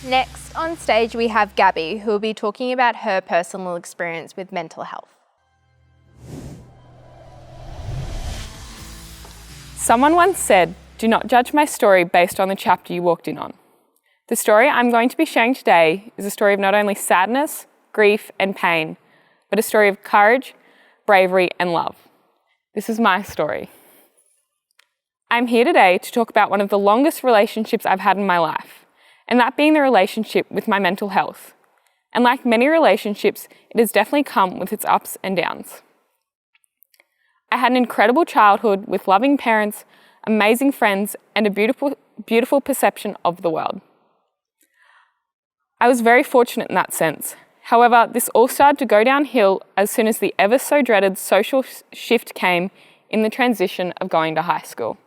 Next on stage we have Gabby, who will be talking about her personal experience with mental health. Someone once said, "Do not judge my story based on the chapter you walked in on." The story I'm going to be sharing today is a story of not only sadness, grief, and pain, but a story of courage, bravery, and love. This is my story. I'm here today to talk about one of the longest relationships I've had in my life, and that being the relationship with my mental health. And like many relationships, it has definitely come with its ups and downs. I had an incredible childhood with loving parents, amazing friends, and a beautiful perception of the world. I was very fortunate in that sense. However, this all started to go downhill as soon as the ever so dreaded social shift came in the transition of going to high school.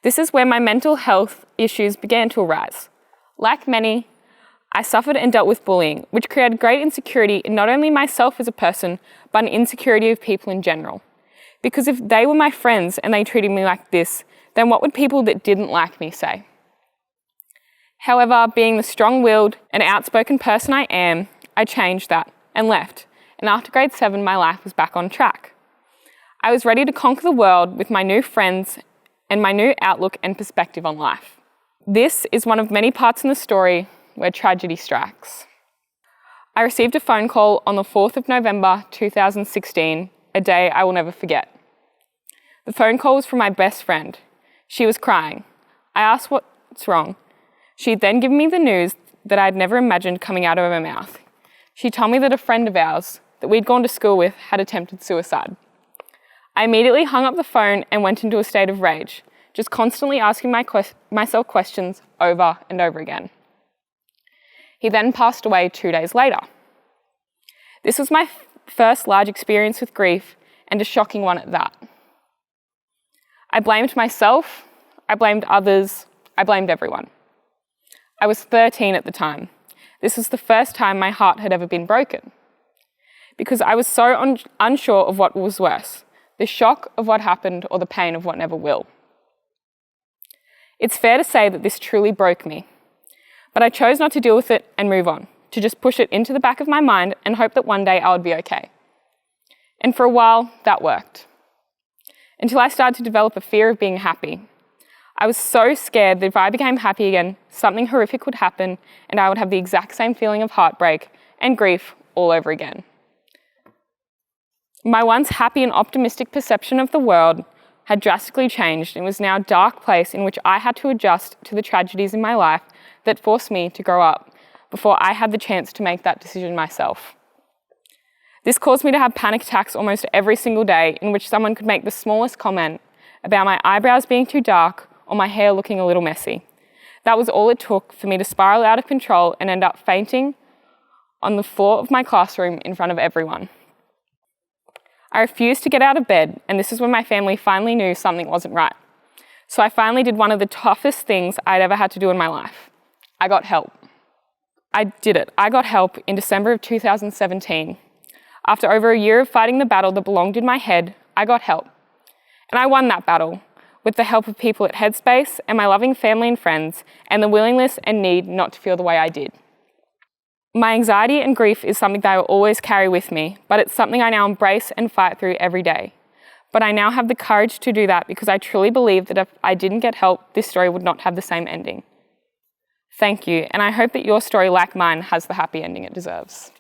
This is where my mental health issues began to arise. Like many, I suffered and dealt with bullying, which created great insecurity in not only myself as a person, but an insecurity of people in general. Because if they were my friends and they treated me like this, then what would people that didn't like me say? However, being the strong-willed and outspoken person I am, I changed that and left. And after grade 7, my life was back on track. I was ready to conquer the world with my new friends and my new outlook and perspective on life. This is one of many parts in the story where tragedy strikes. I received a phone call on the 4th of November 2016, a day I will never forget. The phone call was from my best friend. She was crying. I asked what's wrong. She had then given me the news that I had never imagined coming out of her mouth. She told me that a friend of ours that we'd gone to school with had attempted suicide. I immediately hung up the phone and went into a state of rage, just constantly asking myself questions over and over again. He then passed away 2 days later. This was my first large experience with grief, and a shocking one at that. I blamed myself, I blamed others, I blamed everyone. I was 13 at the time. This was the first time my heart had ever been broken. Because I was so unsure of what was worse, the shock of what happened or the pain of what never will. It's fair to say that this truly broke me. But I chose not to deal with it and move on, to just push it into the back of my mind and hope that one day I would be okay. And for a while, that worked. Until I started to develop a fear of being happy. I was so scared that if I became happy again, something horrific would happen and I would have the exact same feeling of heartbreak and grief all over again. My once happy and optimistic perception of the world had drastically changed and was now a dark place in which I had to adjust to the tragedies in my life that forced me to grow up before I had the chance to make that decision myself. This caused me to have panic attacks almost every single day in which someone could make the smallest comment about my eyebrows being too dark or my hair looking a little messy. That was all it took for me to spiral out of control and end up fainting on the floor of my classroom in front of everyone. I refused to get out of bed, and this is when my family finally knew something wasn't right. So I finally did one of the toughest things I'd ever had to do in my life. I got help. I did it. I got help in December of 2017. After over a year of fighting the battle that belonged in my head, I got help. And I won that battle with the help of people at Headspace and my loving family and friends, and the willingness and need not to feel the way I did. My anxiety and grief is something that I will always carry with me, but it's something I now embrace and fight through every day. But I now have the courage to do that because I truly believe that if I didn't get help, this story would not have the same ending. Thank you, and I hope that your story, like mine, has the happy ending it deserves.